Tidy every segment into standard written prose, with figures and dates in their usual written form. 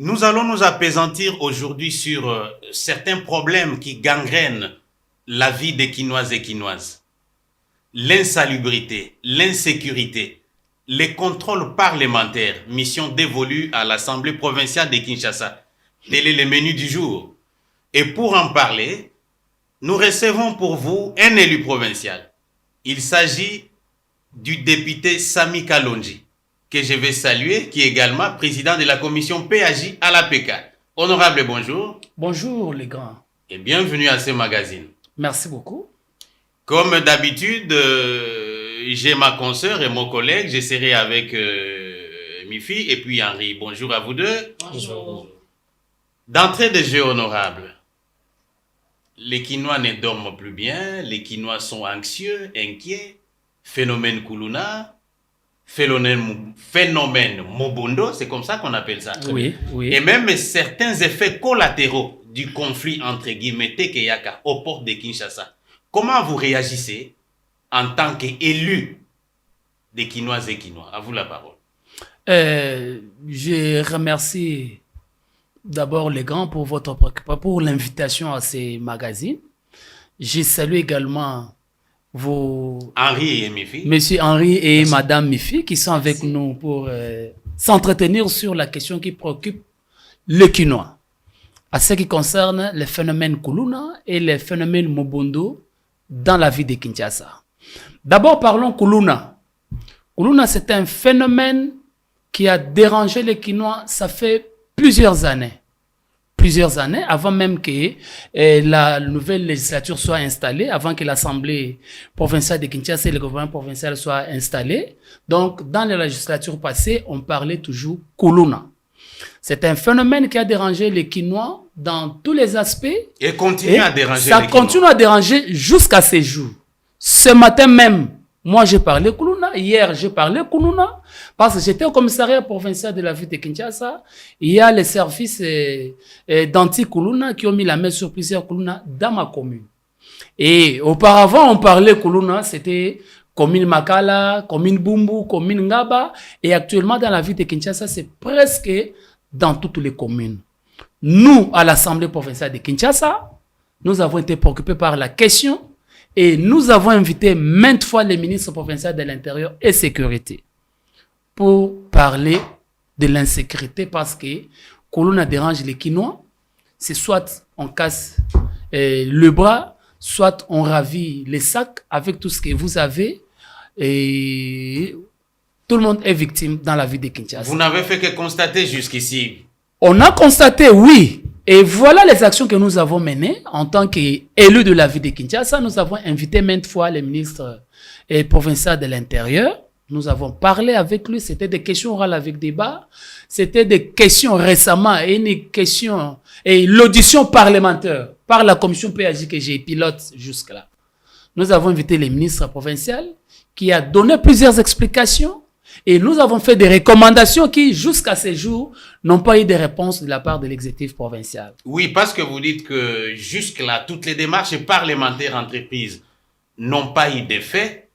Nous allons nous appesantir aujourd'hui sur certains problèmes qui gangrènent la vie des Kinoises et Kinoises. L'insalubrité, l'insécurité, les contrôles parlementaires, mission dévolue à l'Assemblée provinciale de Kinshasa. Tel est le menu du jour. Et pour en parler, nous recevons pour vous un élu provincial. Il s'agit du député Sami Kalonji, que je vais saluer, qui est également président de la commission PAJ à la PK. Honorable, bonjour. Bonjour les grands. Et bienvenue à ce magazine. Merci beaucoup. Comme d'habitude, j'ai ma consoeur et mon collègue. Je serai avec Mifi et puis Henri. Bonjour à vous deux. Bonjour. D'entrée de jeu, honorable, les Kinois ne dorment plus bien, les Kinois sont anxieux, inquiets. Phénomène Kuluna, phénomène Mobondo, c'est comme ça qu'on appelle ça. Oui, oui. Et même certains effets collatéraux du conflit entre guillemets Tekeyaka aux portes de Kinshasa. Comment vous réagissez en tant qu'élu des Kinoises et Kinois? À vous la parole. Je remercie d'abord les grands pour votre préoccupation, pour l'invitation à ces magazines. Je salue également Henri et Mifi. Monsieur Henri et Madame Mifi qui sont avec nous pour s'entretenir sur la question qui préoccupe le Kinois. À ce qui concerne les phénomènes Kuluna et les phénomènes Mobondo dans la vie de Kinshasa. D'abord parlons Kuluna. Kuluna, c'est un phénomène qui a dérangé les Kinois, ça fait plusieurs années. Plusieurs années, avant même que la nouvelle législature soit installée, avant que l'Assemblée provinciale de Kinshasa et le gouvernement provincial soient installés. Donc, dans la législature passée, on parlait toujours Kuluna. C'est un phénomène qui a dérangé les Kinois dans tous les aspects. Et continue à déranger les Kinois. Ça continue à déranger jusqu'à ces jours. Ce matin même, moi j'ai parlé Kuluna. Hier, j'ai parlé Kuluna. Parce que j'étais au commissariat provincial de la ville de Kinshasa. Il y a les services d'anti-Kuluna qui ont mis la main sur plusieurs Kuluna dans ma commune. Et auparavant, on parlait Kuluna, c'était commune Makala, commune Bumbu, commune Ngaba. Et actuellement, dans la ville de Kinshasa, c'est presque dans toutes les communes. Nous, à l'Assemblée provinciale de Kinshasa, nous avons été préoccupés par la question et nous avons invité maintes fois les ministres provinciaux de l'Intérieur et Sécurité pour parler de l'insécurité parce que Kuluna dérange les Kinois. C'est soit on casse le bras, soit on ravit les sacs avec tout ce que vous avez. Et tout le monde est victime dans la vie de Kinshasa. Vous n'avez fait que constater jusqu'ici. On a constaté, oui. Et voilà les actions que nous avons menées en tant qu'élus de la ville de Kinshasa. Nous avons invité maintes fois les ministres provinciaux de l'Intérieur. Nous avons parlé avec lui. C'était des questions orales avec débat. C'était des questions récemment et une question et l'audition parlementaire par la commission PAJ que j'ai pilote jusque-là. Nous avons invité les ministres provinciaux qui a donné plusieurs explications et nous avons fait des recommandations qui, jusqu'à ces jours, n'ont pas eu de réponse de la part de l'exécutif provincial. Oui, parce que vous dites que jusque-là, toutes les démarches parlementaires entreprises n'ont pas eu d'effet.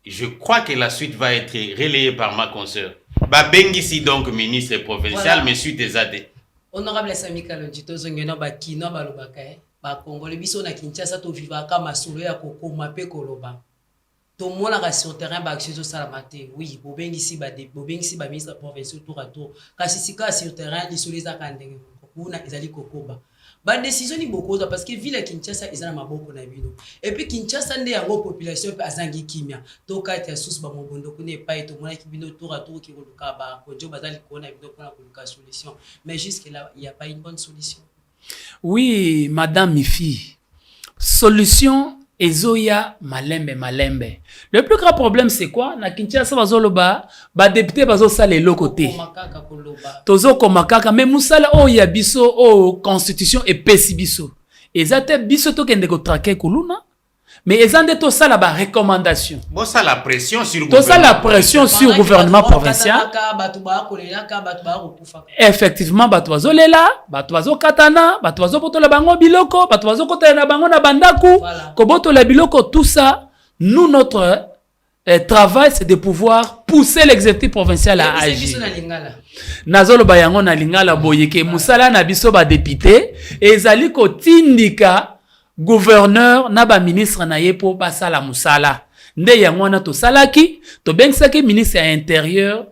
Je crois que la suite va être relayée par ma consoeur. Bengisi donc ministre provincial, voilà. Monsieur Tezade. Honorable Sami Kalonji, tozongena ba kino balobaka ba Congolais biso na Kinshasa to vivaka masolo ya kokoma pe koloba. To mona ka sur terrain ba action salamate. Oui, bobengisi ba ministre provincial tour à tour. Kasi sika sur terrain lisoliza kandenge kuna ezali kokoba. Ba décision ni bokoza parce que ville Kinshasa ezana maboko na bino. Et puis Kinshasa nde yango population pe azangi kimia. To kati ya susu ba mobondo kune pa to mona ki bino tour à tour ki koluka ba konjo bazali kona bino kona koluka solution. Mais jusque là, il y a pas une bonne solution. Oui, madame Mifi. Solution ezoya malembe. Le plus grand problème c'est quoi? Na Kinshasa bazoloba ba député bazo sala lokoté. Tozo komakaka mais musala o ya biso o constitution et pesi biso. Ezate biso to kende ko traquer Kuluna. Mais ezande to sala ba recommandation. Bon ça la pression sur to ça la pression sur gouvernement provincial. Effectivement batu bazolela, batu bazokatana, batu bazopotola bango biloko, batu bazokotana na bango na bandaku, ko botola biloko tout ça, nous notre travail c'est de pouvoir pousser l'exécutif provincial à agir. Nazolo bayango na lingala boyeke musala na biso ba député ezali ko tindika gouverneur na ba ministre na yepo basala musala. Nde yango na to salaki to bengisaki ministre ya intérieur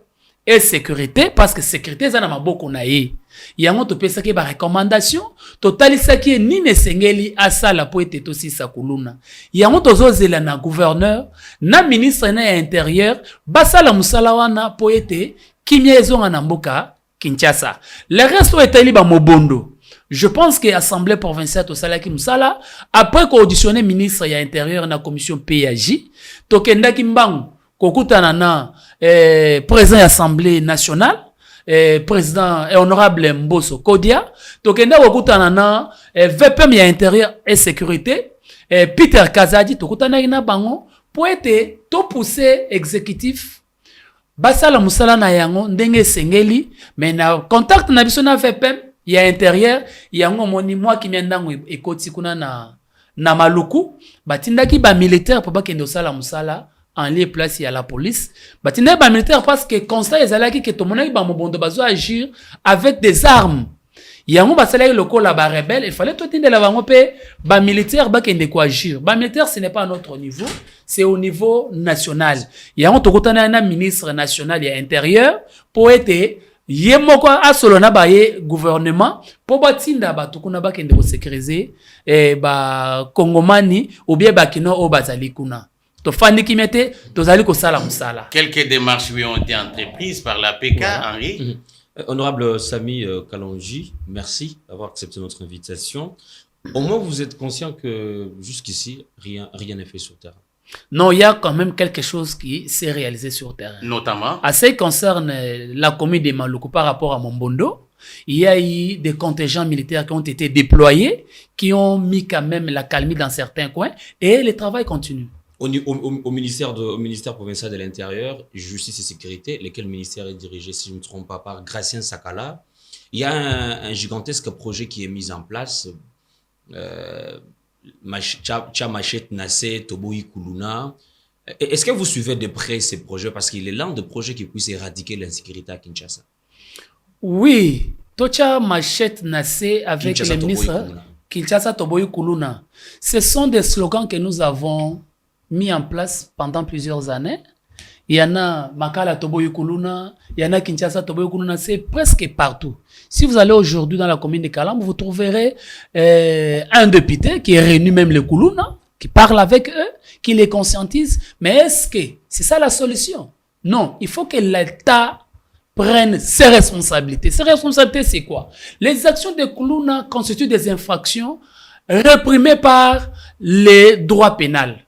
et sécurité parce que sécurité za na maboko na ye. Yango to pesaki ba recommandation to talisaki ni nesengeli asala po ete to sisa kuluna. Yango to zozela na gouverneur na ministre na intérieur basala musala wana po ete kimia ezonga na mboka Kinshasa. Le reste est ba mobondo. Je pense que l'Assemblée provinciale to salaki musala après qu'auditionner ministre ya intérieur na commission PAJ to kendaki mbangu kokutana na président de l'Assemblée nationale président honorable Mboso Kodia to kenda kokutana na VPM ya intérieur et sécurité Peter Kazadi to kutana na bango pour être to pousser exécutif basala musala na yango ndenge sengeli mais na contact na biso na VPM ya intérieur yango moni moi ki miandango ekoti kuna na maluku batindaki ba militaire pour ba kende sala musala en lieu place ya la police batindaki ba militaire parce que constat ezalaki que to monaki ba mobondo bazo agir avec des armes yango basalaki lokola ba rebelle il fallait to tindela bango pe ba militaire ba kende ko agir ba militaire ce n'est pas à notre niveau c'est au niveau national yango to kotana na ministre national ya intérieur pour être yemoko asolona baye gouvernement po batinda batukuna bakende ko sécuriser ba kongomani ou bien bakino o bazali kuna to fandi kimete to zali ko sala musala. Quelques démarches lui ont été entreprises par la PK, voilà. Henri. Honorable Sami Kalonji, merci d'avoir accepté notre invitation. Au moins vous êtes conscient que jusqu'ici rien n'est fait sur terrain. Non, il y a quand même quelque chose qui s'est réalisé sur terrain. Notamment. À ce qui concerne la commune de Maluku par rapport à Mombondo, il y a eu des contingents militaires qui ont été déployés, qui ont mis quand même la calmie dans certains coins, et le travail continue. Au ministère provincial de l'Intérieur, Justice et Sécurité, lequel ministère est dirigé, si je ne me trompe pas, par Gracien Sakala, il y a un gigantesque projet qui est mis en place. Machet Nassé, Toboyi Kuluna. Est-ce que vous suivez de près ces projets parce qu'il est l'un des projets qui puisse éradiquer l'insécurité à Kinshasa? Oui, Tocha Machet Nassé avec Kinshasa, les ministres Kinshasa Toboyi Kuluna. Ce sont des slogans que nous avons mis en place pendant plusieurs années. Il y en a Makala Toboyi Kuluna, il y en a Kinshasa Toboyi Kuluna, c'est presque partout. Si vous allez aujourd'hui dans la commune de Kalam, vous trouverez un député qui est réuni même les Kuluna, qui parle avec eux, qui les conscientise. Mais est-ce que c'est ça la solution? Non, il faut que l'État prenne ses responsabilités. Ses responsabilités, c'est quoi? Les actions de Kuluna constituent des infractions réprimées par les droits pénals.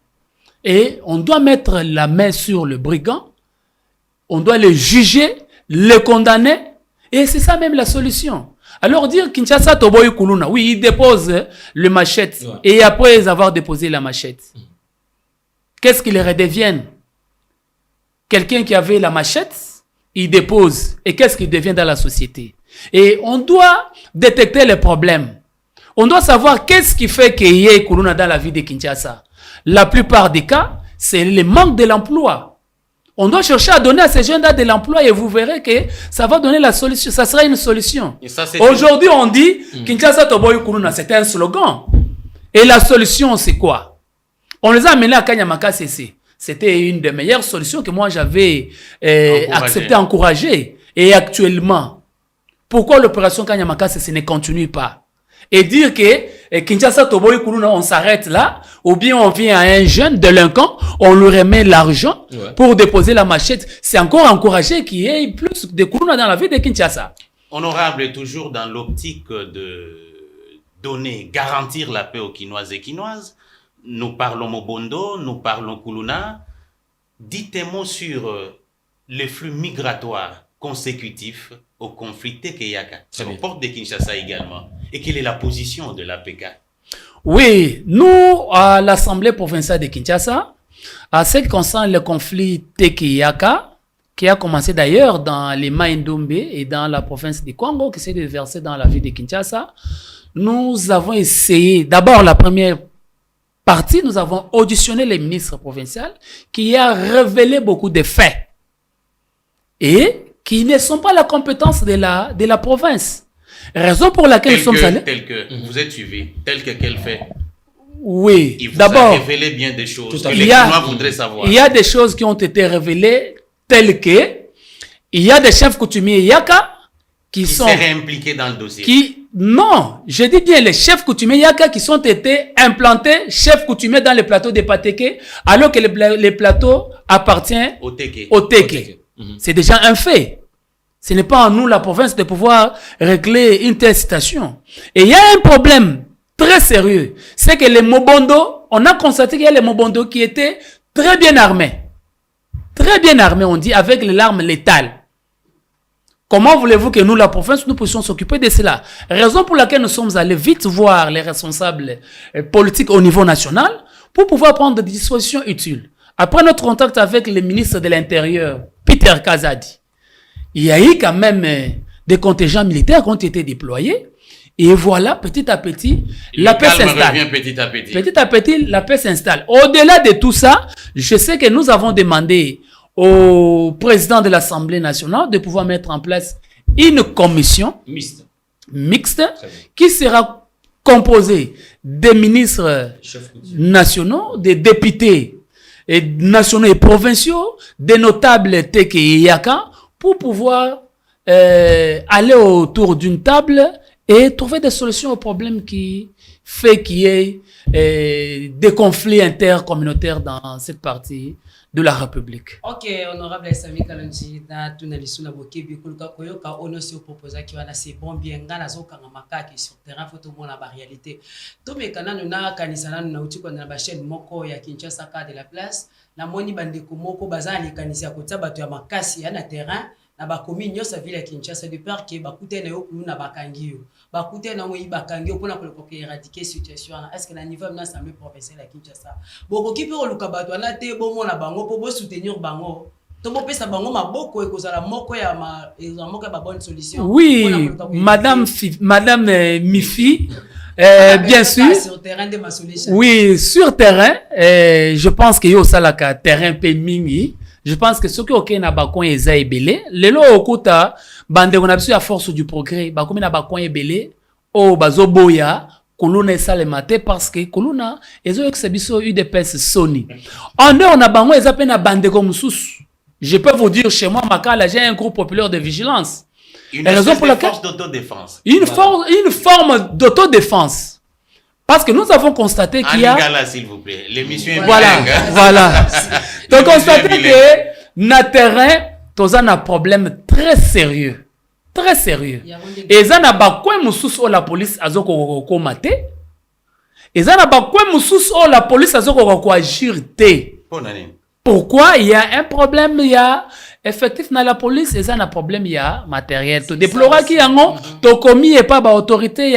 Et on doit mettre la main sur le brigand, on doit le juger, le condamner, et c'est ça même la solution. Alors dire Kinshasa Toboyi Kuluna, oui, il dépose le machette, ouais. Et après avoir déposé la machette, qu'est-ce qu'il redevient? Quelqu'un qui avait la machette, il dépose, et qu'est-ce qu'il devient dans la société? Et on doit détecter les problèmes. On doit savoir qu'est-ce qui fait qu'il y ait Kuluna dans la vie de Kinshasa. La plupart des cas, c'est le manque de l'emploi. On doit chercher à donner à ces jeunes-là de l'emploi et vous verrez que ça va donner la solution. Ça sera une solution. Aujourd'hui, on dit Kinshasa Toboyi Kuluna, c'était un slogan. Et la solution, c'est quoi? On les a amenés à Kanyamaka CC. C'était une des meilleures solutions que moi j'avais accepté, encouragé. Et actuellement, pourquoi l'opération Kanyamaka CC ne continue pas? Et dire que Kinshasa Toboyi Kuluna, on s'arrête là, ou bien on vient à un jeune délinquant, on lui remet l'argent pour déposer la machette. C'est encore encouragé qu'il y ait plus de Kuluna dans la vie de Kinshasa. Honorable, toujours dans l'optique de donner, garantir la paix aux Kinoises et Kinoises, nous parlons Mobondo, nous parlons Kuluna. Dites un mot sur les flux migratoires consécutifs au conflit Tekeyaka, sur les portes de Kinshasa également. Et quelle est la position de l'APK? Oui, nous, à l'Assemblée provinciale de Kinshasa, à ce qui concerne le conflit Tekeyaka, qui a commencé d'ailleurs dans les Maïndombe et dans la province du Congo, qui s'est déversé dans la ville de Kinshasa, nous avons essayé, d'abord la première partie, nous avons auditionné les ministres provinciaux qui a révélé beaucoup de faits. et qui ne sont pas la compétence de la province. Raison pour laquelle nous sommes allés. Tel que vous êtes suivi, tel que qu'elle fait. Oui, Il vous a d'abord, révélé bien des choses Tout à que fait. les Il y a- Kinois voudraient savoir. il y a des choses qui ont été révélées telles que il y a des chefs coutumiers Yaka qui Qui sont seraient impliqués dans le dossier. non, je dis bien les chefs coutumiers Yaka qui sont été implantés chefs coutumiers dans les plateaux des Pateke alors que les plateaux appartiennent Au Teke. au Teke. C'est déjà un fait. Ce n'est pas à nous, la province, de pouvoir régler une telle situation. Et il y a un problème très sérieux. C'est que les Mobondo, on a constaté qu'il y a les Mobondo qui étaient très bien armés. Très bien armés, on dit, avec les armes létales. Comment voulez-vous que nous, la province, nous puissions s'occuper de cela? Raison pour laquelle nous sommes allés vite voir les responsables politiques au niveau national pour pouvoir prendre des dispositions utiles. Après notre contact avec le ministre de l'Intérieur, Peter Kazadi, il y a eu quand même des contingents militaires qui ont été déployés. Et voilà, petit à petit, la paix calme s'installe. revient petit à petit. Petit à petit, la paix s'installe. Au-delà de tout ça, je sais que nous avons demandé au président de l'Assemblée nationale de pouvoir mettre en place une commission Mixte. mixte Très bien. qui sera composée des ministres Chef coutumier. nationaux, des députés et nationaux et provinciaux, des notables Teke et Yaka, pour pouvoir aller autour d'une table et trouver des solutions aux problèmes qui fait qu'il y ait des conflits intercommunautaires dans cette partie de la République. Ok, honorable Sami Kalonji, na tunalisu na bokebi kuluka koyoka ono si opopoza ki wana c'est bon bien nga nazokanga makaki sur terrain photo mona ba réalité. To mekana na kanisa na uti kwa na ba chaîne moko ya Kinshasa ka de la place na moni bandeko moko bazali kanisa kotia bato ya makasi ya na terrain na ba commune yo sa ville ya Kinshasa de peur que bakute na yo kulu na bakangi yo. Bakute na moi bakangi yo pona ko éradiquer situation est-ce que na niveau na assemblée provinciale ya Kinshasa boko ki pe oluka bato na te bo mona bango po bo soutenir bango to bo pesa bango maboko ekozala moko ya moko ya ba bonne solution. Oui, madame Mifi, bien sûr. Sur terrain de ma solution. Oui, sur terrain, je pense que yo salaka terrain pe mingi. Je pense que ce qui ok na bakon eza ebele, lelo okuta bande on a besoin à force du progrès, bakomi na bakon ebele o bazoboya kuluna esale mate parce que kuluna ezo exhibition UDPS Sony. En dehors on a bango eza pe na bande comme sous. Je peux vous dire chez moi Makala, j'ai un groupe populaire de vigilance. Une La raison espèce pour de laquelle force d'autodéfense. une forme d'autodéfense. Parce que nous avons constaté qu'il y a Anigala, s'il vous plaît. L'émission est voilà, bilingue, hein. voilà. Donc, Le constatez musée est que, na terrain, tous un problème très sérieux. Très sérieux. Et ça n'a pas quoi moussous la police a zoko maté. Et ça n'a pas quoi moussous la police a zoko agir té. Pourquoi? Il y a un problème, il y a effectif dans la police, et ça n'a problème, il y a matériel. Tu déploras qui y a un, tu commis et pas ba autorité, il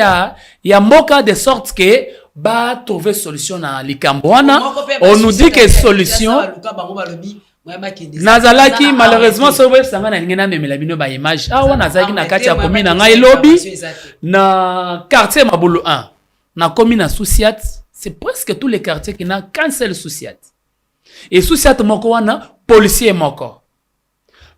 y a moka de sorte que, bah, trouver solution dans l'Ikambouana. On nous dit que solution, Nazalaki, malheureusement, ce web, ça m'a n'engena même la bino ba image. Ah, on a zaki na kati ya commune na ngai lobby, na quartier Mabulu 1. Na commune na Souciat, c'est presque tous les quartiers qui n'ont qu'un seul Souciat. Et Souciat moko wana, policier moko.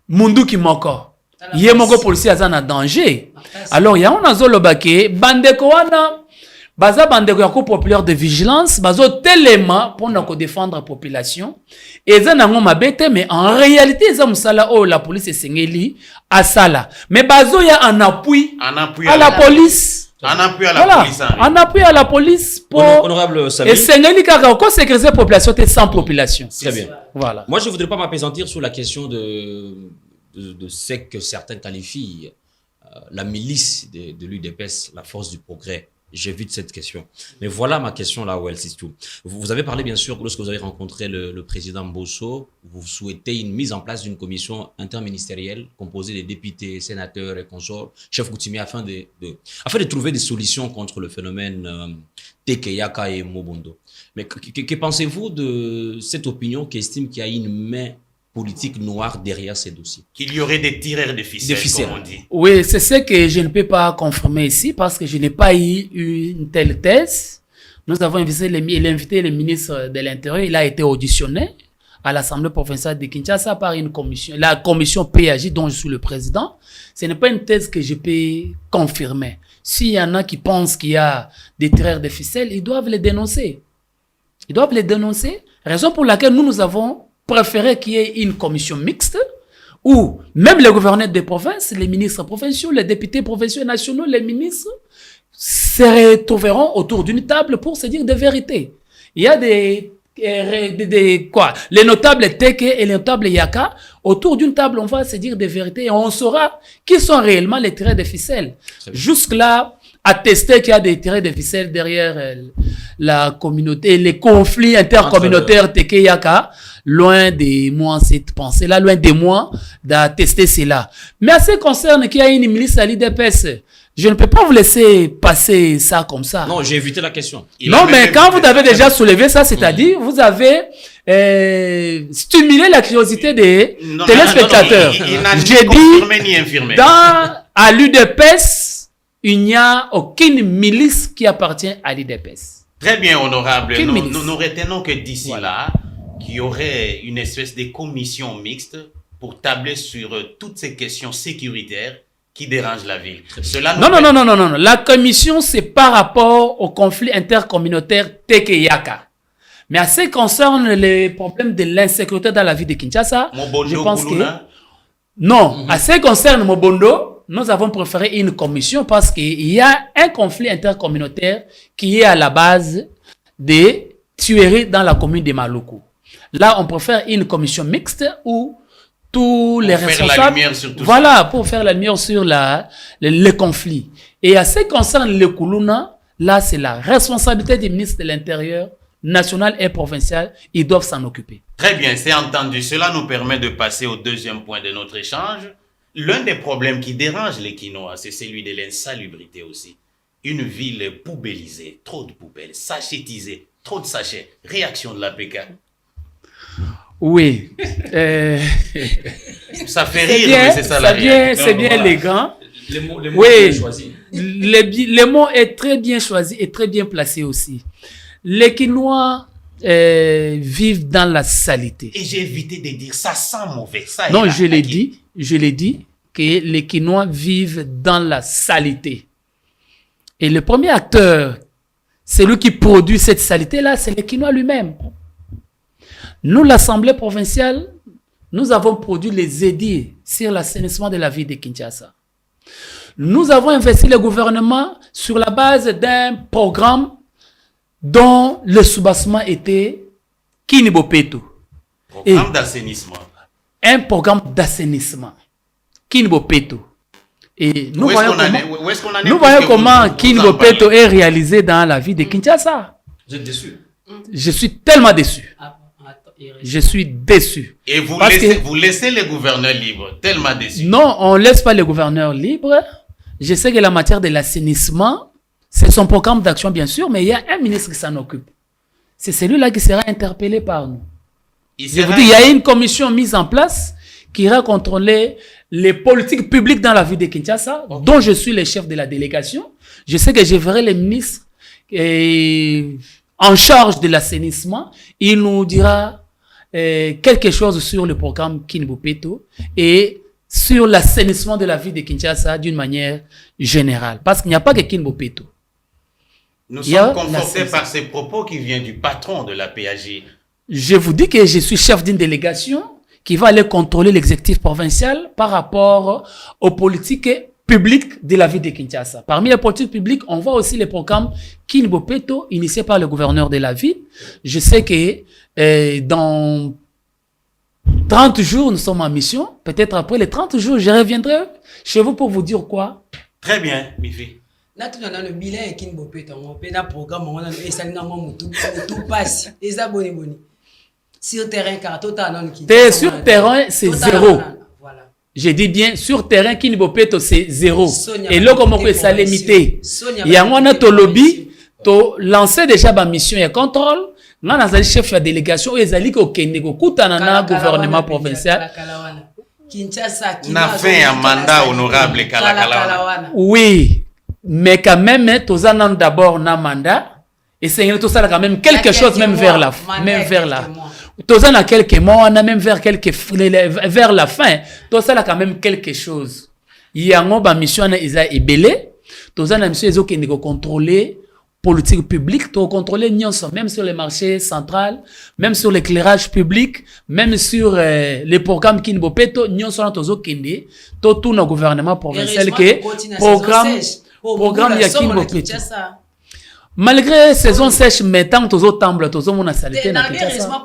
Munduki moko. Yé moko policier azana danger. Alors, il y a un azolobake, bandeko wana, baza bandeko ya ko populaire de vigilance, bazo telema pour na ko défendre la population. Et ça nango mabete, mais en réalité, ça musala oh la police est sengeli à sala. Mais bazo ya en appui à la police. En appui à la police. En appui à la police pour. Honorable Sami. Et sengeli kaka ko sécuriser la population, t'es sans population. Très bien. Voilà. Moi, je ne voudrais pas m'appesantir sur la question de ce que certains qualifient la milice de l'UDPS, la force du progrès. J'évite cette question. Mais voilà ma question là où elle se trouve. Vous avez parlé bien sûr, lorsque vous avez rencontré le président Bosso, vous souhaitez une mise en place d'une commission interministérielle composée des députés, sénateurs et consorts, chefs coutumiers afin de trouver des solutions contre le phénomène Teke Yaka et Mobondo. Mais que pensez-vous de cette opinion qui estime qu'il y a une main politique noire derrière ces dossiers? Qu'il y aurait des tireurs de ficelles, comme on dit. Oui, c'est ce que je ne peux pas confirmer ici parce que je n'ai pas eu une telle thèse. Nous avons invité le ministre de l'Intérieur, il a été auditionné à l'Assemblée provinciale de Kinshasa par une commission, la commission PAJ dont je suis le président. Ce n'est pas une thèse que je peux confirmer. S'il y en a qui pensent qu'il y a des traires de ficelles, ils doivent les dénoncer. Ils doivent les dénoncer. Raison pour laquelle nous avons préféré qu'il y ait une commission mixte où même les gouverneurs des provinces, les ministres provinciaux, les députés provinciaux et nationaux, les ministres se retrouveront autour d'une table pour se dire des vérités. Il y a les notables Teke et les notables Yaka, autour d'une table, on va se dire des vérités et on saura qui sont réellement les traits de ficelle. Jusque-là, attester qu'il y a des traits de ficelle derrière la communauté, les conflits intercommunautaires Teke et Yaka, loin de moi cette pensée-là, loin de moi d'attester cela. Mais à ce qui concerne qu'il y a une milice à l'IDPS, je ne peux pas vous laisser passer ça comme ça. Non, j'ai évité la question. Non, mais quand vous avez déjà soulevé ça, c'est-à-dire, vous avez stimulé la curiosité des téléspectateurs. J'ai dit, ni infirmé. à l'UDPS, il n'y a aucune milice qui appartient à l'UDPS. Très bien, honorable. Nous retenons que d'ici là, qu'il y aurait une espèce de commission mixte pour tabler sur toutes ces questions sécuritaires qui dérange la ville. Non. La commission, c'est par rapport au conflit intercommunautaire Teke Yaka. Mais à ce qui concerne les problèmes de l'insécurité dans la ville de Kinshasa, je pense que... Non, à ce qui concerne Mobondo, nous avons préféré une commission parce qu'il y a un conflit intercommunautaire qui est à la base des tueries dans la commune de Maluku. Là, on préfère une commission mixte où tous les responsables, voilà, pour faire la lumière sur le conflit. Et à ce qui concerne le Kuluna, là, c'est la responsabilité des ministres de l'Intérieur, national et provincial. Ils doivent s'en occuper. Très bien, c'est entendu. Cela nous permet de passer au deuxième point de notre échange. L'un des problèmes qui dérange les Kinois, c'est celui de l'insalubrité aussi. Une ville poubellisée, trop de poubelles, sachétisée, trop de sachets. Réaction de l'APK. Oui. Ça fait rire, mais c'est ça la réalité. C'est bien élégant. Les mots oui. bien choisis. Les mots est très bien choisi et très bien placé aussi. Les Kinois vivent dans la saleté. Et j'ai évité de dire ça sent mauvais. Ça non, je l'ai dit que les Kinois vivent dans la saleté. Et le premier acteur, celui qui produit cette saleté-là, c'est le Kinois lui-même. Nous, l'Assemblée provinciale, nous avons produit les édits sur l'assainissement de la ville de Kinshasa. Nous avons investi le gouvernement sur la base d'un programme dont le soubassement était Kinibopeto. Programme d'assainissement. Un programme d'assainissement. Kinibopeto. Et nous voyons comment Kinibopeto est réalisé dans la ville de Kinshasa. Vous êtes déçu? Je suis tellement déçu. Je suis déçu. Et vous laissez les gouverneurs libres, tellement déçu. Non, on ne laisse pas les gouverneurs libres. Je sais que la matière de l'assainissement, c'est son programme d'action, bien sûr, mais il y a un ministre qui s'en occupe. C'est celui-là qui sera interpellé par nous. Il y a une commission mise en place qui ira contrôler les politiques publiques dans la ville de Kinshasa, dont je suis le chef de la délégation. Je sais que je verrai les ministres en charge de l'assainissement. Il nous dira quelque chose sur le programme Kinibopeto et sur l'assainissement de la ville de Kinshasa d'une manière générale. Parce qu'il n'y a pas que Kinibopeto. Nous sommes confortés par ces propos qui viennent du patron de la PAJ. Je vous dis que je suis chef d'une délégation qui va aller contrôler l'exécutif provincial par rapport aux politiques publiques de la ville de Kinshasa. Parmi les politiques publiques, on voit aussi les programmes Kinibopeto initiés par le gouverneur de la ville. Je sais que dans 30 jours, nous sommes en mission. Peut-être après les 30 jours, je reviendrai chez vous pour vous dire quoi. Très bien, Mifi. Natuna le bilan et Kinibopeto, on peut un programme, on a et ça n'a tout passe. Et ça boni. Sur terrain, car tout à l'heure. Sur terrain, c'est zéro. Je dis bien, sur terrain, Kinibopeto, c'est zéro. Et là, comment que ça limité? Il y a un autre lobby, tu lances déjà ma mission et contrôle. Nous avons un chef de délégation et ils ont dit que gouvernement provincial. N'a fait un mandat honorable Kalakalawana. Oui, mais quand même, tu as d'abord un mandat et c'est tout ça quand même quelque chose même vers là. Tous à quelques mois, on a même vers la fin, tous a quand même quelque chose. Il y a une mission qui est belé. Tous à mission qui est contrôler politique publique, to contrôler même sur les marchés centraux, même sur l'éclairage public, même sur les programmes qui nous péto, nous sommes tous tout le gouvernement provincial que programme ya qui péto. Malgré saison sèche, maintenant tous autres tembles, tous on a salité na Kinshasa.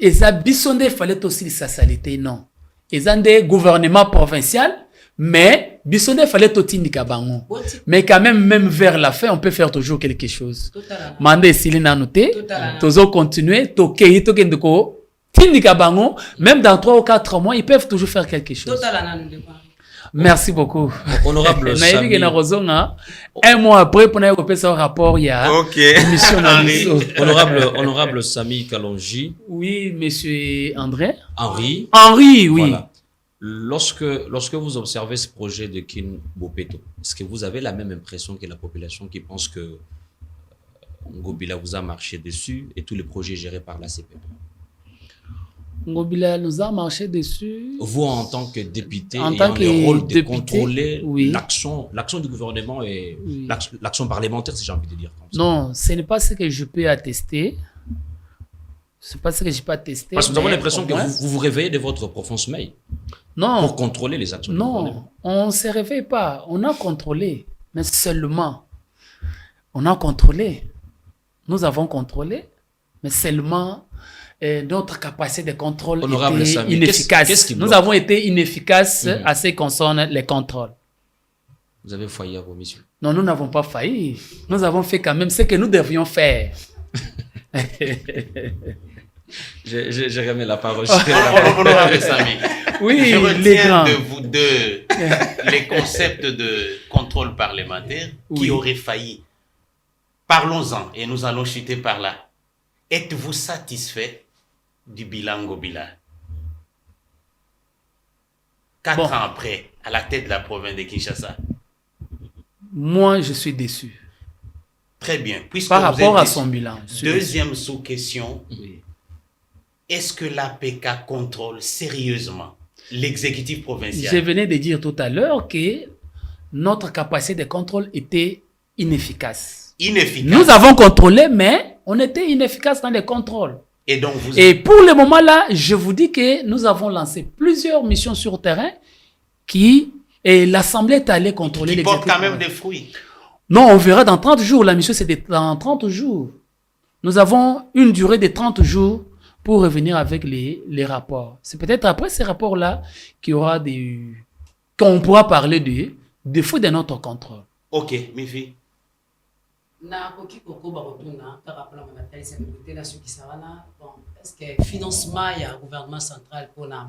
Et ça bisonde fallait aussi sa salité non. Ils ont des gouvernements provinciaux. Mais, Bissonne fallait tout indiquer bango. Mais quand même vers la fin, on peut faire toujours quelque chose. Mandé Silina noté, toujours continuer, toquer, indiquer bango, même dans 3 ou 4 mois, ils peuvent toujours faire quelque chose. Merci beaucoup. Honorable Samy. Un mois après, pour nous un rapport, il y a émission Honorable Samy Kalonji. Oui, monsieur André. Henri, oui. Voilà. Lorsque vous observez ce projet de Kin Bopeto, est-ce que vous avez la même impression que la population qui pense que Ngobila vous a marché dessus et tous les projets gérés par la CPP? Ngobila nous a marché dessus. Vous, en tant que député, en tant que le rôle de député, contrôler oui. l'action du gouvernement et oui. l'action parlementaire, si j'ai envie de dire comme ça. Non, ce n'est pas ce que je peux attester. C'est pas ce que je peux attester. Parce que nous avons l'impression que vous vous réveillez de votre profond sommeil. Non. Pour contrôler les actions du gouvernement. Non, on ne se réveille pas. On a contrôlé. Mais seulement, on a contrôlé. Nous avons contrôlé. Mais seulement, notre capacité de contrôle Honorable était Samy, inefficace. qu'est-ce qui bloque? Nous avons été inefficaces à ce qui concerne les contrôles. Vous avez failli à vos missions. Non, nous n'avons pas failli. Nous avons fait quand même ce que nous devions faire. J'ai remis la parole. Honorable Samy. Oui, je les grands. retiens de vous deux les concepts de contrôle parlementaire qui auraient failli. Parlons-en et nous allons chuter par là. Êtes-vous satisfait du bilan Ngobila? 4 ans après, à la tête de la province de Kinshasa. Moi, je suis déçu. Très bien. Puisque par vous rapport êtes à son bilan. Deuxième sous-question. Oui. Est-ce que l'APK contrôle sérieusement l'exécutif provincial? Je venais de dire tout à l'heure que notre capacité de contrôle était inefficace. Inefficace. Nous avons contrôlé, mais on était inefficace dans les contrôles. Et donc Et pour le moment là, je vous dis que nous avons lancé plusieurs missions sur terrain et l'Assemblée est allée contrôler l'exécutif. Qui portent quand même des fruits. Non, on verra dans 30 jours. La mission, c'est dans 30 jours. Nous avons une durée de 30 jours pour revenir avec les rapports. C'est peut-être après ces rapports-là qu'on pourra parler des défauts de notre contrôle. Ok, Mifi. Est-ce que financement il y a un gouvernement central pour la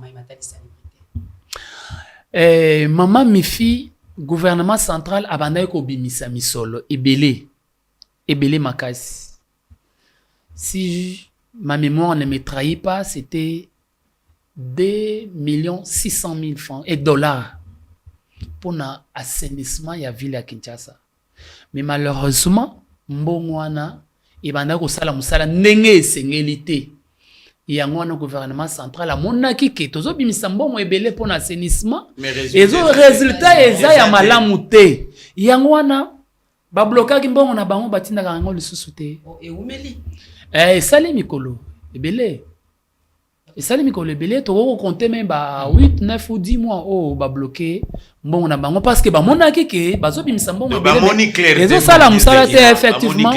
Maman Mifi, gouvernement central abandonné ko bimisa misolo ebele makasi. Si ma mémoire ne me trahit pas, c'était 2 600 000 francs et dollars pour l'assainissement de la ville de Kinshasa. Mais malheureusement, mbongwana ibanda ko sala musala ndenge sengelité. Yango na gouvernement central amonaki ke tozo bimisa mbongo ebele pour l'assainissement. Ezo résultat eza ya malamu te. Yango wana ba blokaki mbongo na bango batinda kango lisusu te. Et umeli. Sali mikolo ebele. Sali mikolo ebele to ko compter même ba 8, 9 ou 10 mois ba bloquer mbongo na bango parce que ba monaki ke bazo bimisa mbongo ebele. Ezo sala musala te effectivement.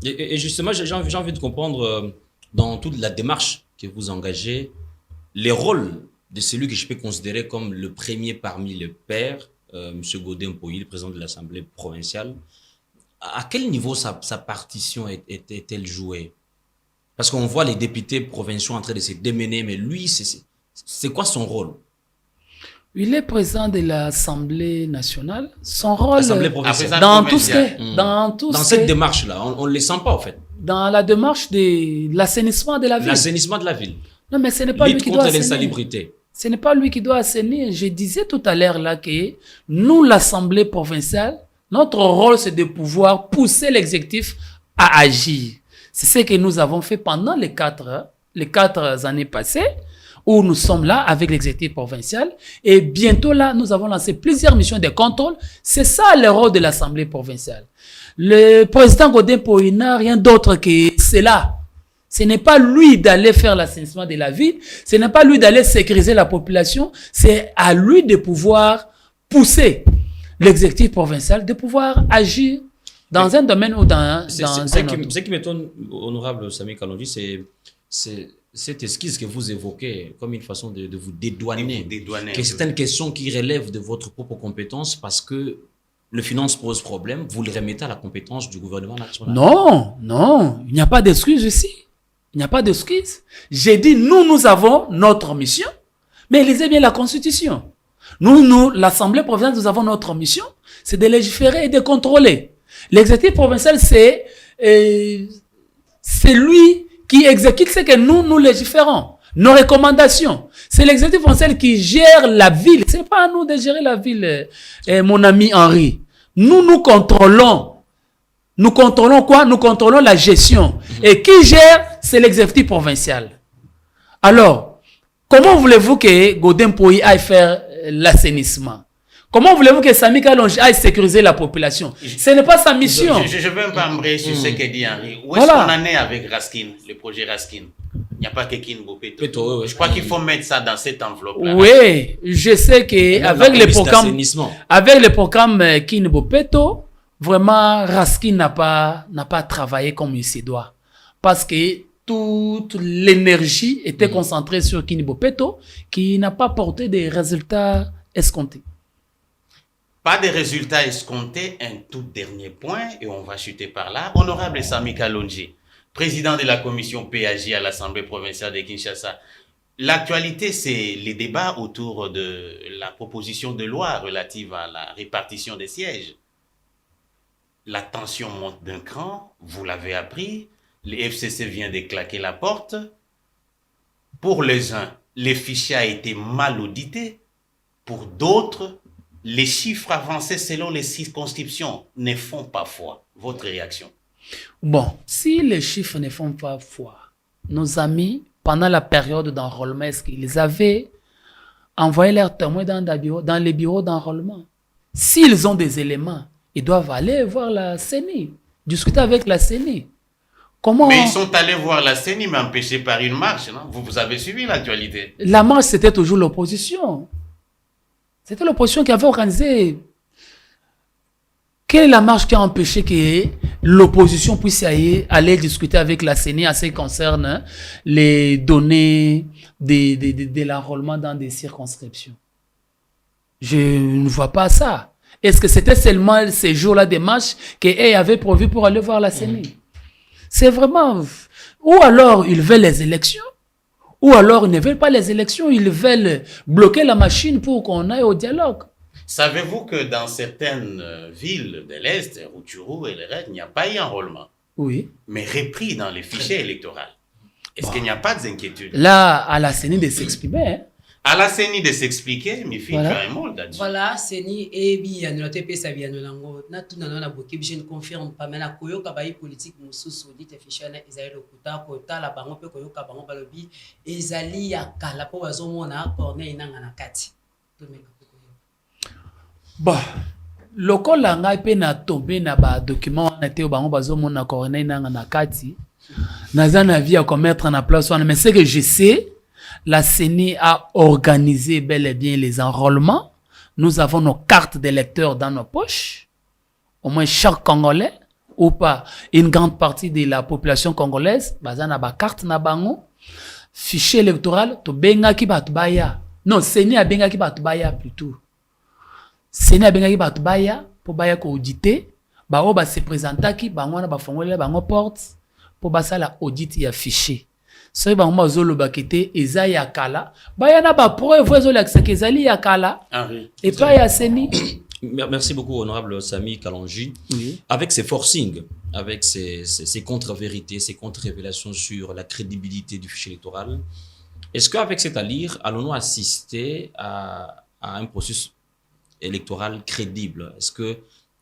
Et justement j'ai envie de comprendre dans toute la démarche que vous engagez, les rôles de celui que je peux considérer comme le premier parmi les pairs, M. Godin Poyi, le président de l'Assemblée provinciale, à quel niveau sa partition est-elle jouée? Parce qu'on voit les députés provinciaux en train de se démener, mais lui, c'est quoi son rôle? Il est président de l'Assemblée nationale. Son rôle dans cette démarche-là, on ne le sent pas en fait. Dans la démarche de l'assainissement de la ville. L'assainissement de la ville. Non, mais ce n'est pas lui qui doit assainir. l'insalubrité. Ce n'est pas lui qui doit assainir. Je disais tout à l'heure là que nous, l'Assemblée provinciale, notre rôle c'est de pouvoir pousser l'exécutif à agir. C'est ce que nous avons fait pendant les quatre années passées, où nous sommes là avec l'exécutif provincial. Et bientôt là, nous avons lancé plusieurs missions de contrôle. C'est ça le rôle de l'Assemblée provinciale. Le président Godin Poy n'a rien d'autre que cela. Ce n'est pas lui d'aller faire l'assainissement de la ville, ce n'est pas lui d'aller sécuriser la population, c'est à lui de pouvoir pousser l'exécutif provincial, de pouvoir agir dans un domaine ou dans un autre. Ce qui m'étonne, honorable Sami Kalonji, c'est cette esquisse que vous évoquez comme une façon de vous dédouaner. Que c'est une question qui relève de votre propre compétence parce que le finance pose problème, vous le remettez à la compétence du gouvernement national. Non, il n'y a pas d'excuse ici. Il n'y a pas d'excuse. J'ai dit, nous avons notre mission, mais lisez bien la Constitution. Nous, l'Assemblée provinciale, nous avons notre mission, c'est de légiférer et de contrôler. L'exécutif provincial, c'est lui qui exécute ce que nous légiférons. Nos recommandations. C'est l'exécutif provincial qui gère la ville. C'est pas à nous de gérer la ville, mon ami Henri. Nous contrôlons. Nous contrôlons quoi? Nous contrôlons la gestion. Et qui gère? C'est l'exécutif provincial. Alors, comment voulez-vous que Godin Poy aille faire l'assainissement? Comment voulez-vous que Sami Kalonji aille sécuriser la population? Ce n'est pas sa mission. Je ne veux pas embrayer sur ce que dit Henri. Où est-ce qu'on en est avec Raskin, le projet Raskin? Il n'y a pas que Kinbo Peto. Je crois qu'il faut mettre ça dans cette enveloppe-là. Oui, je sais qu'avec les programmes Kinbo Peto, vraiment, Raskin n'a pas travaillé comme il se doit. Parce que toute l'énergie était concentrée sur Kinbo Peto, qui n'a pas porté des résultats escomptés. Pas de résultats escomptés, un tout dernier point, et on va chuter par là. Honorable Sami Kalonji, président de la commission PAJ à l'Assemblée provinciale de Kinshasa. L'actualité, c'est les débats autour de la proposition de loi relative à la répartition des sièges. La tension monte d'un cran, vous l'avez appris, le FCC vient de claquer la porte. Pour les uns, les fichiers ont été mal audités. Pour d'autres, les chiffres avancés selon les circonscriptions ne font pas foi. Votre réaction? Bon, si les chiffres ne font pas foi, nos amis, pendant la période d'enrôlement, est-ce qu'ils avaient envoyé leurs témoins dans les bureaux d'enrôlement? S'ils ont des éléments, ils doivent aller voir la CENI, discuter avec la CENI. Comment... Mais ils sont allés voir la CENI, mais empêchés par une marche, non? Vous avez suivi l'actualité? La marche, c'était toujours l'opposition. C'était l'opposition qui avait organisé. Quelle est la marche qui a empêché que l'opposition puisse aller discuter avec la CENI en ce qui concerne les données de l'enrôlement dans des circonscriptions? Je ne vois pas ça. Est-ce que c'était seulement ces jours-là des marches qu'ils avaient prévu pour aller voir la CENI? C'est vraiment... Ou alors ils veulent les élections, ou alors ils ne veulent pas les élections, ils veulent bloquer la machine pour qu'on aille au dialogue. Savez-vous que dans certaines villes de l'Est, Rutshuru et le reste, il n'y a pas eu enrôlement? Oui. Mais repris dans les fichiers électoraux. Est-ce qu'il n'y a pas d'inquiétude? Là, à la CENI de s'exprimer. Hein? À la CENI de s'expliquer, mais il y a un mot là-dessus. Voilà, CENI et Biano, TP Sabiano Nango, na boki, je ne confirme pas, mais la koyo kabayi politique, moussou saoudi, te fiché na Isaïe Lokuta, kota la bango, pe koyo kabango balobi, Ezali ya kala po wazomona, corneille nangana kati. Bon, lokola ngai pe na tombé na ba document na te bango bazomona corneille nangana kati, naza na vie à commettre na place, mais c'est que je sais. La CENI a organisé bel et bien les enrôlements. Nous avons nos cartes d'électeurs dans nos poches. Au moins chaque Congolais, ou pas, une grande partie de la population congolaise, bazana ba carte na bango. Fichier électoral, to benga ki batubaya. Non, CENI a benga ki batubaya plutôt. CENI a benga ki batubaya, pour baya ko auditer. Ba o ba se présenta ki, bango na ba fongole bango porte, pour ba ça la audit ya fichier. Soy ba ngoma zolo bakete eza ya kala bayana ba preuve zo la kezali ya kala et pas ya CENI. Merci beaucoup honorable Sami Kalonji. Oui. Avec ces forcings, avec ces contre-vérités, ces contre-révélations sur la crédibilité du fichier électoral, est-ce qu'avec cet allure, allons-nous assister à un processus électoral crédible? Est-ce que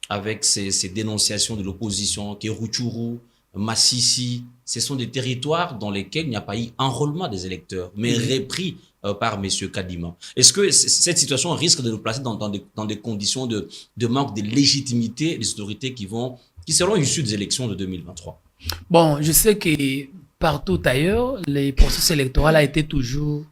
avec ces dénonciations de l'opposition, que Rutshuru Massissi, ce sont des territoires dans lesquels il n'y a pas eu enrôlement des électeurs, mais repris par M. Kadima. Est-ce que cette situation risque de nous placer dans des conditions de manque de légitimité des autorités qui seront issues des élections de 2023? Bon, je sais que partout ailleurs, les processus électoraux a été toujours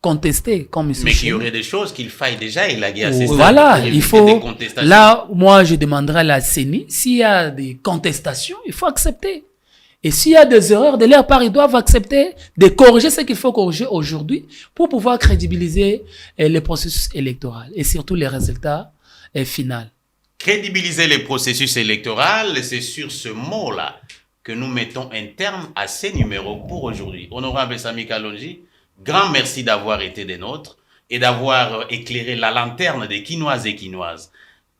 contesté, comme ici. Mais qu'il y aurait des choses qu'il faille déjà élaguer à ces stades Voilà, pour il éviter faut. des contestations. Là, moi, je demanderai à la CENI, s'il y a des contestations, il faut accepter. Et s'il y a des erreurs de leur part, ils doivent accepter de corriger ce qu'il faut corriger aujourd'hui pour pouvoir crédibiliser les processus électoraux et surtout les résultats finaux. Crédibiliser les processus électoraux, c'est sur ce mot-là que nous mettons un terme à ces numéros pour aujourd'hui. Honorable Sami Kalonji, grand merci d'avoir été des nôtres et d'avoir éclairé la lanterne des Quinoises et Quinoises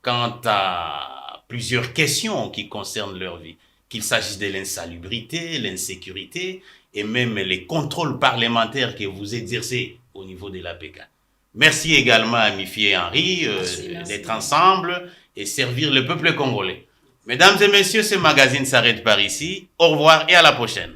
quant à plusieurs questions qui concernent leur vie, qu'il s'agisse de l'insalubrité, l'insécurité et même les contrôles parlementaires que vous exercez au niveau de l'APK. Merci également à Mifi et Henri d'être ensemble et servir le peuple congolais. Mesdames et messieurs, ce magazine s'arrête par ici. Au revoir et à la prochaine.